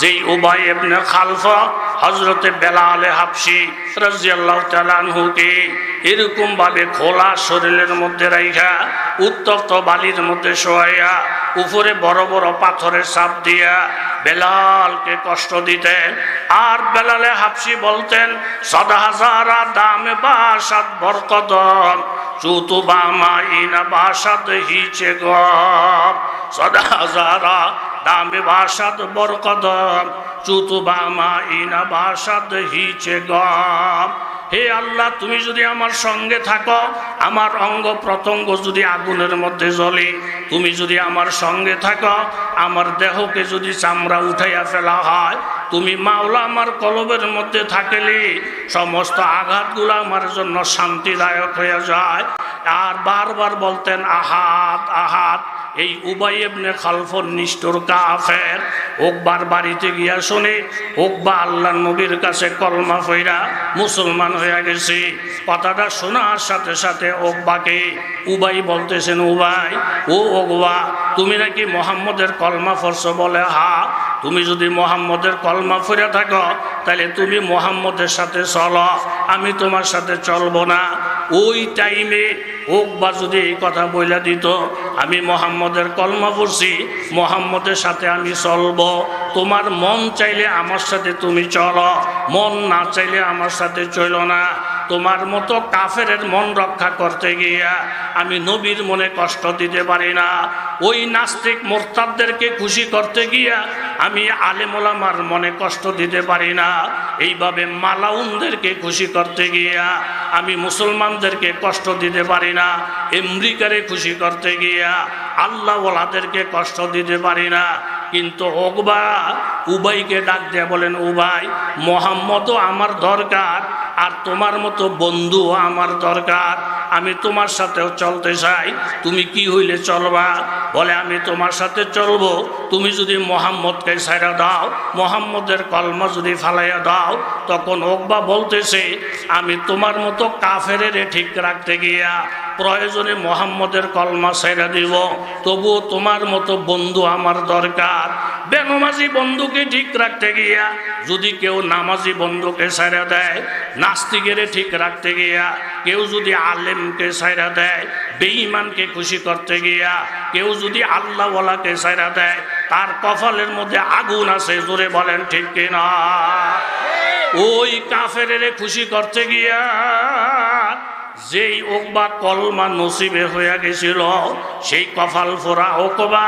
যেই উবাই ইবনে খালফ হযরতে বেলাল হাবশী রাদিয়াল্লাহু তাআলা আনহুকে এরকম ভাবে খোলা শরীরের মধ্যে রাইখা উত্তপ্ত বালির মধ্যে শোয়াইয়া উপরে বড় বড় পাথরের চাপ দিয়া বেলালকে কষ্ট দিতেন। আর বেলালে হাবশী বলতেন, সদা হাজারা দামে বাসাদ বরকদম চুতু বামা ইনা বাসাদ হিচে গম, সদা হাজারা দামে বাসাদ বরকদম চুতু বামা ইনা বাসাদ হিচে গম। হে আল্লাহ, তুমি যদি আমার সঙ্গে থাকো, আমার অঙ্গ প্রত্যঙ্গ যদি আগুনের মধ্যে জ্বলে, তুমি যদি আমার সঙ্গে থাকো, আমার দেহকে যদি চামড়া উঠাইয়া ফেলা হয়, তুমি মাওলা আমার কলবের মধ্যে থাকলে সমস্ত আঘাতগুলো আমার জন্য শান্তিদায়ক হয়ে যায়। আর বারবার বলতেন আহাত আহাত। এই উবাই ইবনে খালফ নিষ্ঠুর কাফের উকবার বাড়িতে গিয়া শুনে উকবা আল্লাহর নবীর কাছে কলমা পড়া মুসলমান হয়ে গেছে। কথাটা শোনার সাথে সাথে উকবাকে উবাই বলতেছেন, উবাই ও উকবা, তুমি নাকি মুহাম্মদের কলমা পড়ছো? বলে হা। তুমি যদি মুহাম্মদের কলমা পড়ে থাকো তাহলে তুমি মুহাম্মদের সাথে চলো, আমি তোমার সাথে চলবো না। ওই টাইমে উকবা যদি এই কথা বইলা দিত, আমি মুহাম্মদের কলমা পড়ছি, মুহাম্মদের সাথে আমি চলবো, তোমার মন চাইলে আমার সাথে তুমি চলো, মন না চাইলে আমার সাথে চলো না। তোমার মতো কাফেরের মন রক্ষা করতে গিয়া আমি নবীর মনে কষ্ট দিতে পারি না। ওই নাস্তিক মোরতাদদেরকে খুশি করতে গিয়া আমি আলেম ওলামার মনে কষ্ট দিতে পারি না। এইভাবে মালাউনদেরকে খুশি করতে গিয়া আমি মুসলমানদেরকে কষ্ট দিতে পারি না। আমেরিকারে খুশি করতে গিয়া আল্লাহ ওয়ালাদেরকে কষ্ট দিতে পারি না। কিন্তু উকবা উবাইকে ডাক দিয়ে বলেন, উবাই, মুহাম্মদও আমার দরকার, আর তোমার মতো বন্ধু আমার দরকার। আমি তোমার সাথেও চলতে চাই, তুমি কি হইলে চলবা? বলে আমি তোমার সাথে চলবো, তুমি যদি মুহাম্মদকে ছাইড়া দাও, মুহাম্মদের কলমা যদি ফালাইয়া দাও। তখন উকবা বলতেছে, আমি তোমার মতো কাফেরের ঠিক রাখতে গিয়া প্রয়োজনে মুহাম্মদের কলমা ছাইড়া দিব, তবুও তোমার মতো বন্ধু আমার দরকার। বেনামাজি বন্ধুকে ঠিক রাখতে গিয়া যদি কেউ নামাজি বন্ধুকে ছাইড়া দেয়, নাস্তিকের ঠিক রাখতে গিয়া কেউ যদি আলেমকে ছাইড়া দেয়, বেঈমানকে খুশি করতে গিয়া কেউ যদি আল্লাহওয়ালাকে ছাইড়া দেয়, তার কপালের মধ্যে আগুন আছে। জোরে বলেন ঠিক কিনা? ওই কাফেরের খুশি করতে গিয়া যেই উকবা কলমা নসিবে হয়ে গেছিল, সেই কপাল ফোরা উকবা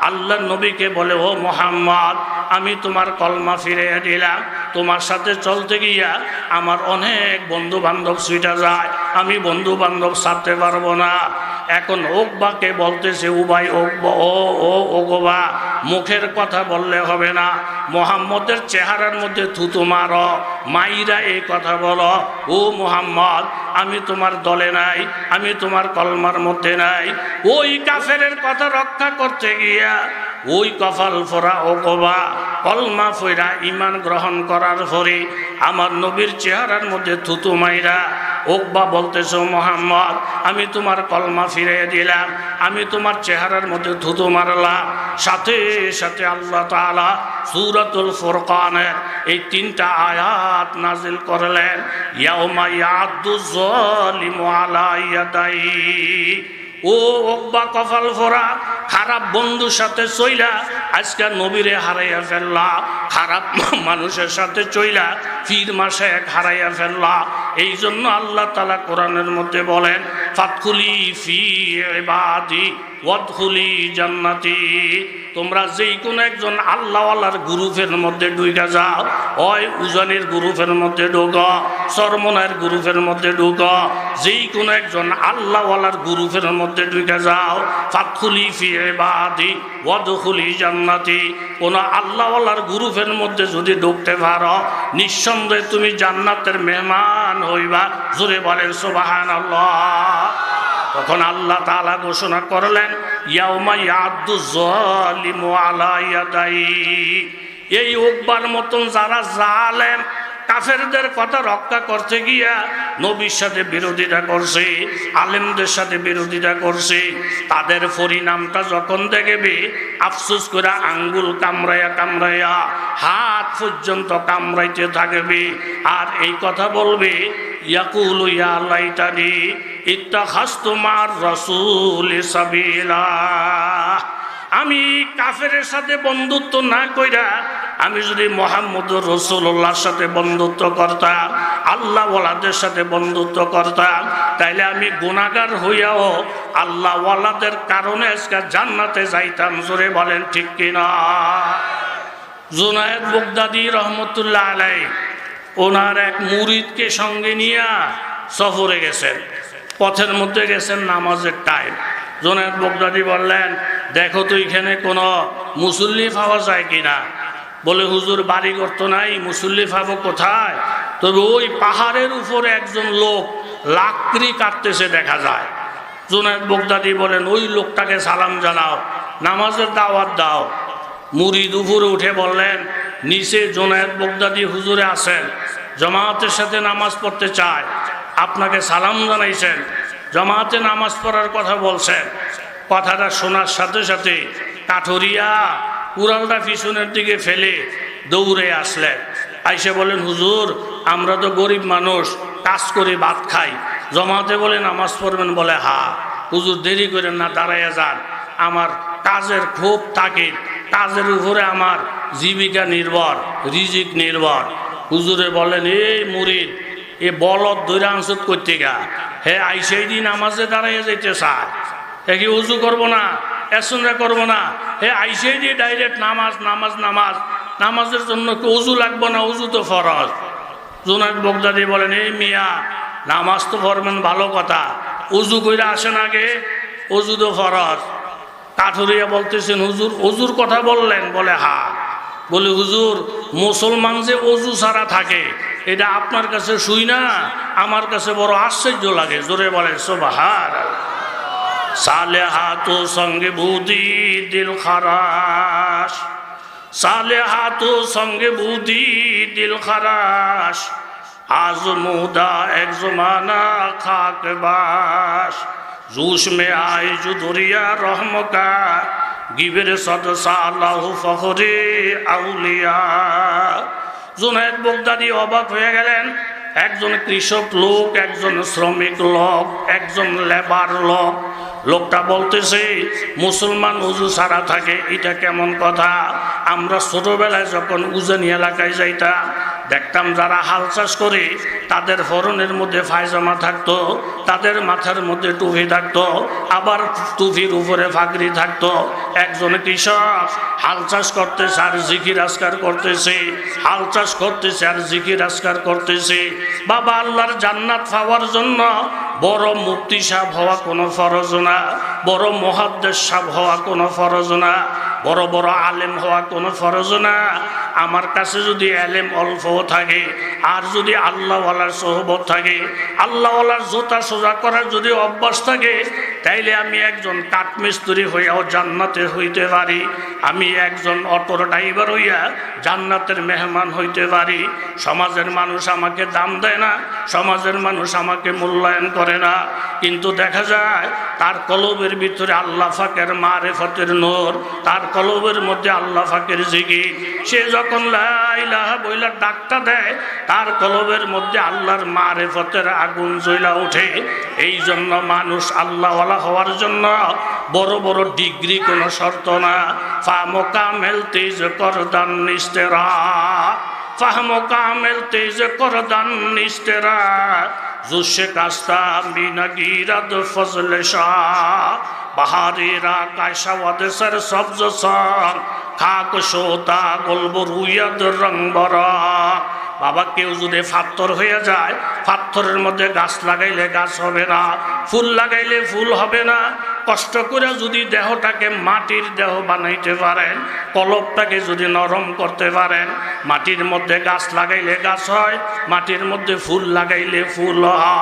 আল্লাহ নবীকে বলে, ও মুহাম্মদ, আমি তোমার কলমা ফিরিয়ে দিলাম, তোমার সাথে চলতে গিয়া আমার অনেক বন্ধু বান্ধব ছুটে যায়, আমি বন্ধু বান্ধব ছাড়তে পারবো না। এখন উকবাকে বলতেছে, উবাই উকবা, ও উকবা, মুখের কথা বললে হবে না, মুহাম্মদের চেহারার মধ্যে থুতু মারো, মাইরা এই কথা বলো, ও মুহাম্মদ, আমি তোমার দলে নাই, আমি তোমার কলমার মধ্যে নাই। ওই কাফেরের কথা রক্ষা করতে গিয়া ওই কপাল ফোরা উকবা কলমা ফইরা ঈমান গ্রহণ করার পরে আমার নবীর চেহারার মধ্যে থুতু মাইরা উকবা বলতেছো, মুহাম্মদ, আমি তোমার কলমা ফিরিয়ে দিলাম, আমি তোমার চেহারার মধ্যে থুতু মারলাম। সাথে সাথে আল্লাহ তাআলা সূরাতুল ফুরকানের এই 3টা আয়াত নাজিল করলেন, ইয়াউমা ইয়াদুজ যালিমু আলা ইয়াদাইহি। ও উকবা কপাল ফোরা, খারাপ বন্ধুর সাথে চইলা আজকে নবীরে হারাইয়া ফেললা, খারাপ মানুষের সাথে চইলা পীর মাসে এক হারাইয়া ফেললা। এই জন্য আল্লাহ তাআলা কোরআনের মধ্যে বলেন, ফাদখুলি ফি ইবাদি ওয়াদখুলি জান্নাতি। তোমরা যেই কোনো একজন আল্লাহওয়ালার গ্রুপের মধ্যে ঢুকে যাও, হয় উজানের গ্রুপের মধ্যে ঢুকো, চরমনের গ্রুপের মধ্যে ঢুকো, যেই কোনো একজন আল্লাহওয়ালার গ্রুপের মধ্যে ঢুকে যাও, ফাদখুলি ফি ইবাদি ওয়াদখুলি জান্নাতি। কোন আল্লাহওয়ালার গ্রুপের মধ্যে যদি ঢুকতে পারো, নিঃসন্দেহে তুমি জান্নাতের মেহমান হইবা। জোরে বলেন সুবহানাল্লাহ। তখন আল্লাহ তাআলা ঘোষণা করলেন, ইয়াউমা ইয়াদু যালিমু আলা ইয়াদাইহি। এই উকবার মতন যারা জালেম, কাফেরদের কথা রক্ষা করতে গিয়া নবীর সাথে বিরোধিতা করছে, আলেমদের সাথে বিরোধিতা করছে। তাদের পরিণামটা যখন দেখবে আফসোস করে আঙ্গুল কামড়াইয়া কামড়াইয়া হাত পর্যন্ত কামড়াইতে থাকবে। আর এই কথা বলবে, ইয়াকুলু ইয়া লাইতানি ইত্তাখাযতু মা'আর রাসূলি সাবিলা। আমি কাফেরের সাথে বন্ধুত্ব না কইরা আমি যদি মুহাম্মদুর রাসূলুল্লাহর সাথে বন্ধুত্ব করতাম, আল্লাহ ওয়ালাদের সাথে বন্ধুত্ব করতাম, তাইলে আমি গুনাহগার হইয়াও আল্লাহ ওয়ালাদের কারণে আজকে জান্নাতে যাইতাম। জোরে বলেন ঠিক কিনা? জুনায়েদ বাগদাদী রহমতুল্লাহ আলাইহি ওনার এক মুরিদকে সঙ্গে নিয়ে সফরে গেছেন। পথের মধ্যে গেছেন নামাজের টাইম। জুনায়েদ বাগদাদী বললেন, দেখো তো এখানে কোনো মুসল্লি পাওয়া যায় কিনা। বলে, হুজুর বাড়ি করত নাই, মুসল্লি পাবো কোথায়? তবে ওই পাহাড়ের উপরে একজন লোক লাকড়ি কাটতেছে দেখা যায়। জুনায়েদ বাগদাদী বলেন, ওই লোকটাকে সালাম জানাও, নামাজের দাওয়াত দাও। মুরিদ উপরে উঠে বললেন, নিচে জুনায়েদ বাগদাদী হুজুরে আছেন, জামাতের সাথে নামাজ পড়তে চায়, আপনাকে সালাম জানাইছেন, জামাতে নামাজ পড়ার কথা বলছেন। কথাটা শোনার সাথে সাথে কাঠুরিয়া কুড়ালটা পিছনের দিকে ফেলে দৌড়ে আসলেন। আইসে বলেন, হুজুর আমরা তো গরিব মানুষ, কাজ করে ভাত খাই, জামাতে বলে নামাজ পড়বেন। বলে, হ্যাঁ হুজুর দেরি করেন না, দাঁড়াইয়া যান, আমার কাজের খুব তাকিদ, কাজের উপরে আমার জীবিকা নির্ভর, রিজিক নির্ভর। হুজুরে বলেন, এই মুরিদ এ বলদ দৈরা আনসুদ করতে গা, হে আইসেই দিন নামাজে দাঁড়াইয়া যাইতে চায়, এ কি উজু করবো না, এসরা করবো না, হে আইসেই দিয়ে ডাইরেক্ট নামাজ নামাজ নামাজ, নামাজের জন্য কি উজু লাগবো না? উজু তো ফরজ। জুনায়েদ বাগদাদী বলেন, এই মিয়া নামাজ তো পড়বেন ভালো কথা, উজু কইরা আসেন আগে, উজু তো ফরজ। কাঠুরিয়া বলতেছেন, হুজুর অজুর কথা বললেন? বলে, হ্যাঁ। বলে, হুজুর মুসলমান যে অজু ছাড়া থাকে এটা আপনার কাছে শুই না, আমার কাছে বড় আশ্চর্য লাগে। জোরে বলেন সুবহানাল্লাহ। সালেহাতু সঙ্গে বুদি দিল খারাস, সালেহাতু সঙ্গে বুদি দিল খারাস, আজমুদা এক জমানা খাক বাস, জুস মে আয় জুদরিয়া রহমকা, গিবের সদসা আল্লাহ ফখরে আউলিয়া। জুনায়েদ বাগদাদী অবাক হয়ে গেলেন। একজন কৃষক লোক, একজন শ্রমিক লোক, একজন লেবার লোক। লোকটা বলতেছে, মুসলমান উজু ছাড়া থাকে, এটা কেমন কথা? আমরা ছোটবেলায় যখন উজানি এলাকায় যাইতাম, দেখতাম যারা হাল চাষ করে তাদের ফরনের মধ্যে পায়জামা থাকতো, তাদের মাথার মধ্যে টুপি থাকতো, আবার টুপির উপরে ফাগড়ি থাকতো। একজন কৃষক হাল চাষ করতেছে আর জিকির আজকার করতেছে, হাল চাষ করতেছে আর জিকির আজকার করতেছে। বাবা, আল্লাহর জান্নাত পাওয়ার জন্য বড় মুফতি সাহেব হওয়া কোনো ফরজ না, বড় মুহাদ্দিস সাহেব হওয়া কোনো ফরজ না, বড় বড় আলেম হওয়া কোনো ফরজ না। আমার কাছে যদি আলেম অল্প থাকে আর যদি আল্লাহওয়ালার সোহবত থাকে, আল্লাহওয়ালার জোতা সোজা করার যদি অভ্যাস থাকে, তাইলে আমি একজন কাঠমিস্ত্রি হইয়াও জান্নাতে হইতে পারি, আমি একজন অটোর ড্রাইভার হইয়া জান্নাতের মেহমান হইতে পারি। সমাজের মানুষ আমাকে দাম দেয় না, সমাজের মানুষ আমাকে মূল্যায়ন করে না, কিন্তু দেখা যায় তার কলবের ভিতরে আল্লাহ পাকের মারিফতের নূর, তার কলবের মধ্যে আল্লাহ পাকের জিকির। সে যখন লা ইলাহা বইলা ডাকটা দেয়, তার কলবের মধ্যে আল্লাহর মারিফতের আগুন জ্বলা ওঠে। এই জন্য মানুষ আল্লাহওয়ালা হওয়ার জন্য বড় বড় ডিগ্রি কোনো শর্ত না। ফাহম কামেল তেজ করদান নিস্তেরা, ফাহম কামেল তেজ করদান নিস্তেরা, জুসে কাস্তা বিনা গিরাদ ফজলে শাহ, বাহারেরা কায়সাওয়াদ সর সবজ সং, খাক সোতা গল্ব রুয়াদ রং বরা। বাবা, কেউ যদি পাথর হয়ে যায়, পাথরের মধ্যে গাছ লাগাইলে গাছ হবে না, ফুল লাগাইলে ফুল হবে না। কষ্ট করে যদি দেহটাকে মাটির দেহ বানাইতে পারেন, কলবটাকে যদি নরম করতে পারেন, মাটির মধ্যে গাছ লাগাইলে গাছ হয়, মাটির মধ্যে ফুল লাগাইলে ফুল হয়।